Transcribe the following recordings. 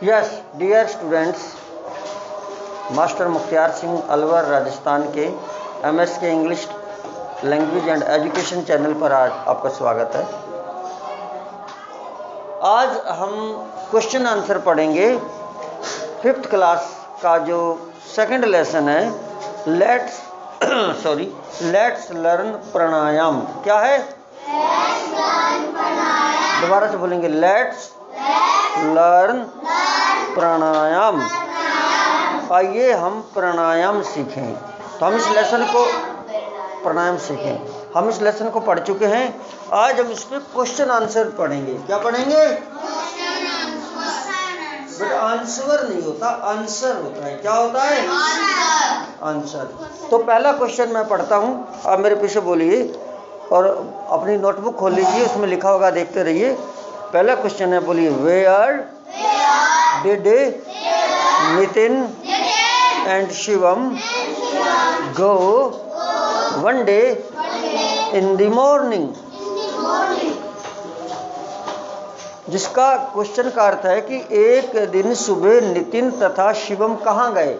Yes dear students, master Mukhtiyar Singh Alwar Rajasthan के MS के English language and education channel पर आज आपका स्वागत है। आज हम क्वेश्चन आंसर पढ़ेंगे। 5th क्लास का जो सेकंड लेसन है, लेट्स लर्न प्राणायाम। क्या है? दोबारा से बोलेंगे, लेट्स लर्न प्राणायाम। आइए हम प्राणायाम सीखें। तो हम इस लेसन को प्राणायाम सीखें। हम इस लेसन को पढ़ चुके हैं। आज हम इस पर क्वेश्चन आंसर पढ़ेंगे। क्या पढ़ेंगे? बट आंसर नहीं होता, आंसर होता है। क्या होता है? आंसर। तो पहला क्वेश्चन मैं पढ़ता हूँ, आप मेरे पीछे बोलिए और अपनी नोटबुक खोल लीजिए, उसमें लिखा होगा, देखते रहिए। पहला क्वेश्चन है, बोलिए, where did Nitin and Shivam go one day in the morning. जिसका क्वेश्चन का अर्थ है कि एक दिन सुबह नितिन तथा शिवम कहाँ गए?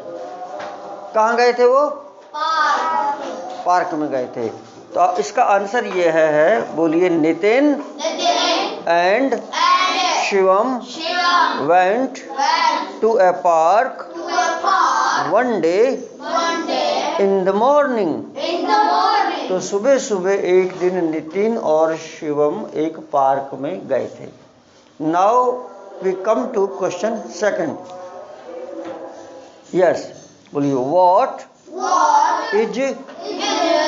कहाँ गए थे वो? पार्क में गए थे। तो इसका आंसर ये है, बोलिए, Nitin and Shivam went to a park one day in the morning. तो सुबह सुबह एक दिन नितिन और शिवम एक पार्क में गए थे। Now we come to question second. Yes, बोलिए, व्हाट इज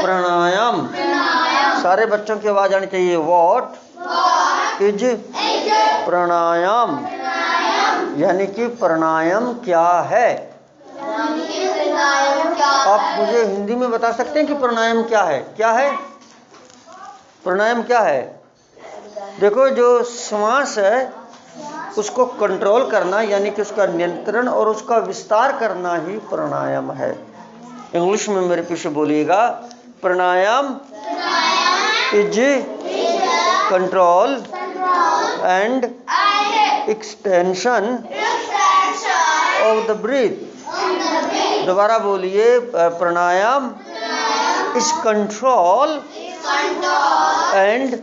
प्राणायाम। सारे बच्चों की आवाज आनी चाहिए। व्हाट इज प्राणायाम, यानी कि प्राणायाम क्या है? आप मुझे हिंदी में बता सकते हैं कि प्राणायाम क्या है? क्या है प्राणायाम? क्या है? देखो, जो श्वास है उसको कंट्रोल करना, यानी कि उसका नियंत्रण और उसका विस्तार करना ही प्राणायाम है। इंग्लिश में मेरे पीछे बोलिएगा, pranayama is control and extension of the breath. दोबारा बोलिए, pranayama is control and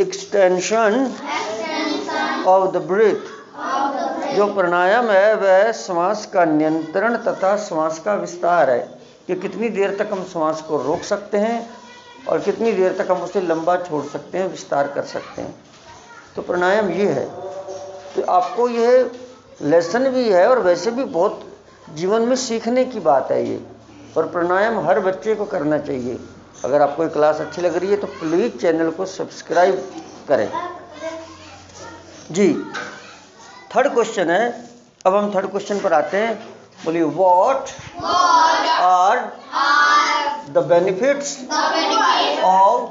extension of the breath. जो प्राणायाम है वह श्वास का नियंत्रण तथा श्वास का विस्तार है, कि कितनी देर तक हम श्वास को रोक सकते हैं और कितनी देर तक हम उसे लंबा छोड़ सकते हैं, विस्तार कर सकते हैं। तो प्राणायाम ये है। तो आपको यह लेसन भी है और वैसे भी बहुत जीवन में सीखने की बात है ये। और प्राणायाम हर बच्चे को करना चाहिए। अगर आपको ये क्लास अच्छी लग रही है तो प्लीज़ चैनल को सब्सक्राइब करें जी। थर्ड क्वेश्चन है। अब हम थर्ड क्वेश्चन पर आते हैं। बोलिए, what are the benefits of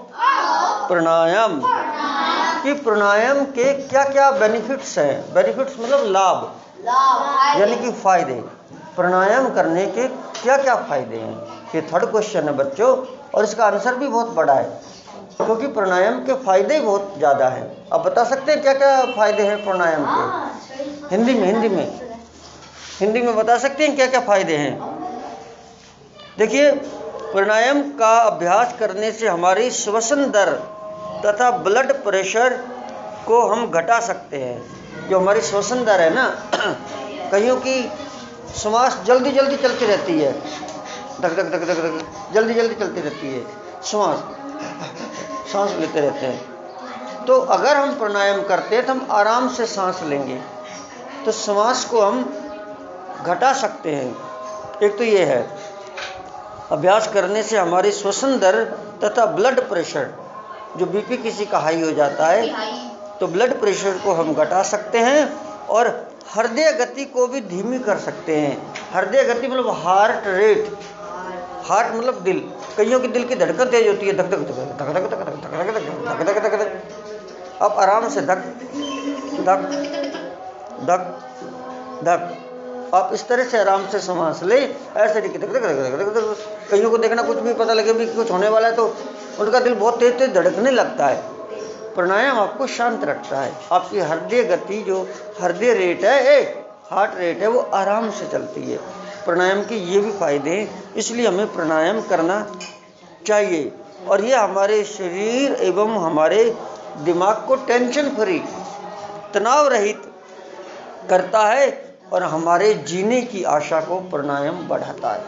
pranayama. कि प्राणायाम के क्या क्या बेनिफिट्स हैं? बेनिफिट्स मतलब लाभ, यानी कि फायदे। प्राणायाम करने के क्या क्या फायदे हैं? ये थर्ड क्वेश्चन है बच्चों, और इसका आंसर भी बहुत बड़ा है, क्योंकि प्राणायाम के फायदे बहुत ज़्यादा हैं। आप बता सकते हैं क्या क्या फायदे हैं प्राणायाम के? हिंदी में बता सकते हैं क्या क्या फायदे हैं? देखिए, प्राणायाम का अभ्यास करने से हमारी श्वसन दर तथा ब्लड प्रेशर को हम घटा सकते हैं। जो हमारी श्वसन दर है ना, कईयों की श्वास जल्दी जल्दी चलती रहती है, धक धक धक धक धक जल्दी जल्दी चलती रहती है, सांस लेते रहते हैं। तो अगर हम प्राणायाम करते हैं तो हम आराम से सांस लेंगे, तो श्वास को हम घटा सकते हैं। एक तो ये है, अभ्यास करने से हमारी श्वसन दर तथा ब्लड प्रेशर, जो बीपी किसी का हाई हो जाता है तो ब्लड प्रेशर को हम घटा सकते हैं, और हृदय गति को भी धीमी कर सकते हैं। हृदय गति मतलब हार्ट रेट, हार्ट मतलब दिल। कईयों की दिल की धड़कन तेज होती है, धक धक धक धक धक धक धक धक धक धक धक। अब आराम से धक धक धक धक, आप इस तरह से आराम से सांस ले, ऐसे नहीं कि धक धक धक धक धक। कईयों को देखना, कुछ भी पता लगे भी कुछ होने वाला है तो उनका दिल बहुत तेज तेज धड़कने लगता है। प्राणायाम आपको शांत रखता है। आपकी हृदय गति जो हृदय रेट है, हार्ट रेट है, वो आराम से चलती है। प्राणायाम के ये भी फायदे हैं, इसलिए हमें प्राणायाम करना चाहिए। और ये हमारे शरीर एवं हमारे दिमाग को टेंशन फ्री, तनाव रहित करता है और हमारे जीने की आशा को प्राणायाम बढ़ाता है।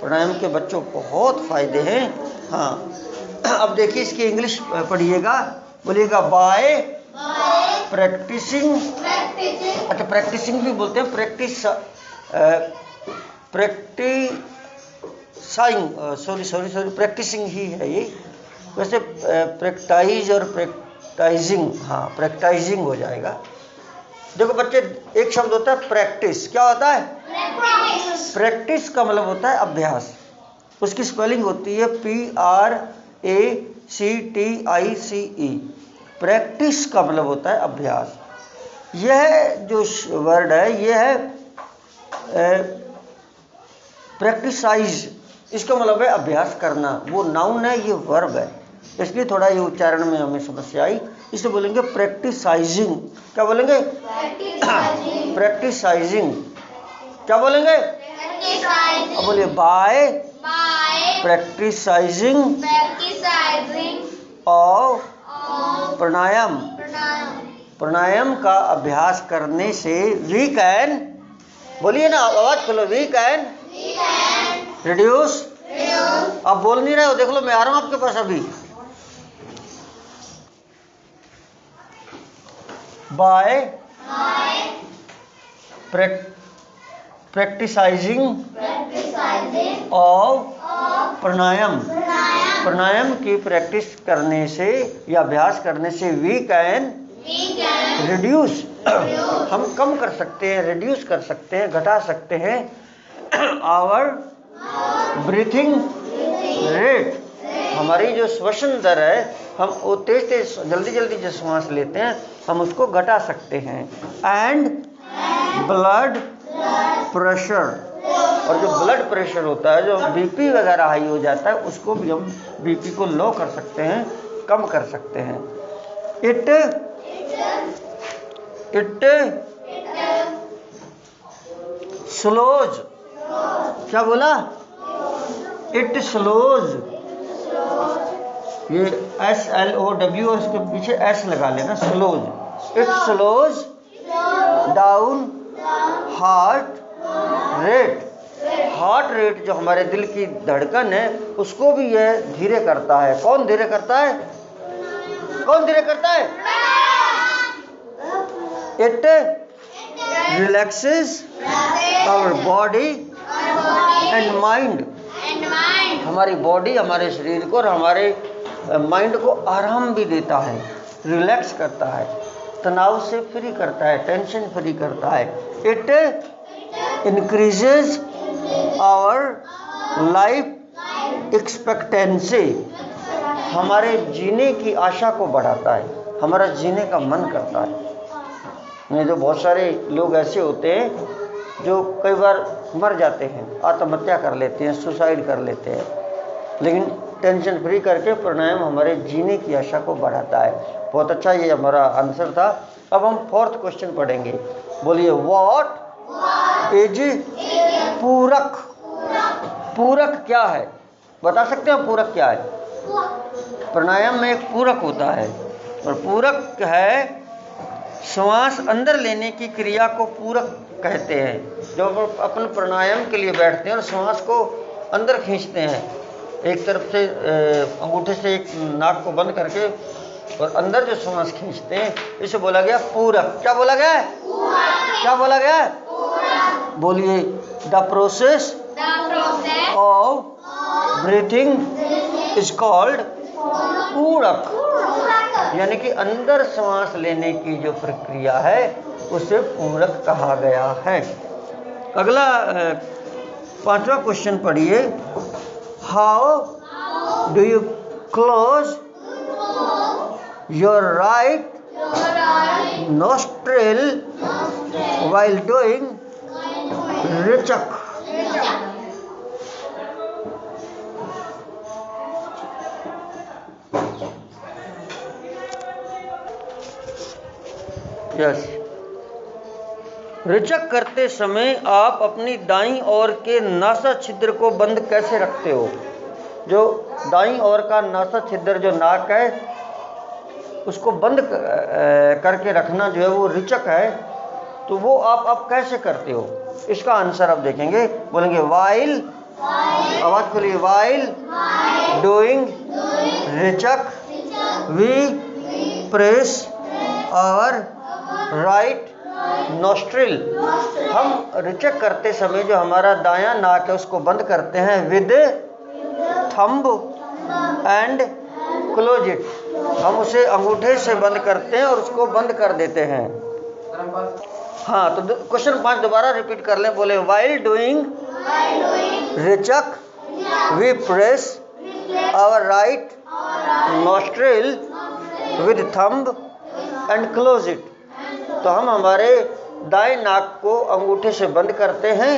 प्राणायाम के बच्चों बहुत फायदे हैं। हाँ, अब देखिए इसकी इंग्लिश पढ़िएगा, बोलिएगा बाय प्रैक्टिसिंग, अच्छा प्रैक्टिसिंग भी बोलते हैं, प्रैक्टिसिंग ही है ये, वैसे प्रैक्टाइज और प्रैक्टाइजिंग, हाँ प्रैक्टाइजिंग हो जाएगा। देखो बच्चे, एक शब्द होता है प्रैक्टिस, क्या होता है? प्रैक्टिस का मतलब होता है अभ्यास। उसकी स्पेलिंग होती है PRACTICE। प्रैक्टिस का मतलब होता है अभ्यास। यह जो वर्ड है यह है प्रैक्टिसाइज, इसका मतलब है अभ्यास करना। वो नाउन है, ये वर्ब है, इसलिए थोड़ा ये उच्चारण में हमें समस्या आई। इसे बोलेंगे प्रैक्टिसाइजिंग। क्या बोलेंगे? प्रैक्टिसाइजिंग। क्या बोलेंगे? अब बोलिए बाय प्रैक्टिसाइजिंग ऑफ प्राणायाम। प्राणायाम का अभ्यास करने से वी कैन, बोलिए ना, आवाज खोलो, वी कैन रिड्यूस। आप बोल नहीं रहे हो, देख लो मैं आ रहा हूं आपके पास अभी। बाय प्रैक्टिसाइजिंग ऑफ प्राणायाम। प्राणायाम की प्रैक्टिस करने से या अभ्यास करने से वी कैन रिड्यूस, हम कम कर सकते हैं, रिड्यूस कर सकते हैं, घटा सकते हैं आवर ब्रीथिंग रेट। हमारी जो श्वसन दर है, हम वो तेज तेज जल्दी जल्दी जो श्वास लेते हैं, हम उसको घटा सकते हैं। एंड ब्लड प्रेशर, और जो ब्लड प्रेशर होता है, जो बीपी वगैरह हाई हो जाता है, उसको भी हम बीपी को लो कर सकते हैं, कम कर सकते हैं। इट स्लोज, क्या बोला? इट स्लोज, ये SLOW, उसके पीछे S लगा लेना, slows. It slows down heart rate. Heart rate जो हमारे दिल की धड़कन है, उसको भी यह धीरे करता है। कौन धीरे करता है? कौन धीरे करता है? It relaxes our body and mind. हमारी बॉडी, हमारे शरीर को और हमारे माइंड को आराम भी देता है, रिलैक्स करता है, तनाव से फ्री करता है, टेंशन फ्री करता है। It increases our life expectancy, हमारे जीने की आशा को बढ़ाता है, हमारा जीने का मन करता है। नहीं तो बहुत सारे लोग ऐसे होते हैं जो कई बार मर जाते हैं, आत्महत्या कर लेते हैं, सुसाइड कर लेते हैं, लेकिन टेंशन फ्री करके प्राणायाम हमारे जीने की आशा को बढ़ाता है। बहुत अच्छा, ये हमारा आंसर था। अब हम 4th क्वेश्चन पढ़ेंगे। बोलिए, व्हाट इज पूरक? पूरक क्या है? बता सकते हैं पूरक क्या है? प्राणायाम में एक पूरक होता है, और पूरक है श्वास अंदर लेने की क्रिया को पूरक कहते हैं। जब अपन प्राणायाम के लिए बैठते हैं और श्वास को अंदर खींचते हैं, एक तरफ से अंगूठे से एक नाक को बंद करके और अंदर जो श्वास खींचते हैं, इसे बोला गया पूरक। क्या बोला गया है? क्या बोला गया है? बोलिए, the process of breathing is called पूरक, यानी कि अंदर सांस लेने की जो प्रक्रिया है उसे पूरक कहा गया है। अगला 5वां क्वेश्चन पढ़िए। How do you close your right nostril while doing rechak? Yes. रिचक करते समय आप अपनी दाईं ओर के नासा छिद्र को बंद कैसे रखते हो? जो दाईं ओर का नासा छिद्र जो नाक है उसको बंद करके रखना जो है वो रिचक है। तो वो आप कैसे करते हो? इसका आंसर आप देखेंगे, बोलेंगे वाइल, आवाज खोलिए, while doing rechak we press our right nostril. हम रिचक करते समय जो हमारा दायां नाक है उसको बंद करते हैं with thumb and close it. हम उसे अंगूठे से बंद करते हैं और उसको बंद कर देते हैं। हाँ, तो क्वेश्चन 5 दोबारा रिपीट कर लें, बोले while doing rechak we press our right nostril with thumb and close it. तो हम हमारे दाएं नाक को अंगूठे से बंद करते हैं।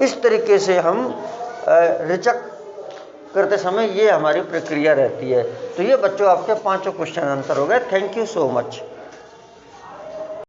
इस तरीके से हम रिचक करते समय ये हमारी प्रक्रिया रहती है। तो ये बच्चों आपके 5 क्वेश्चन आंसर हो गए। Thank you so much.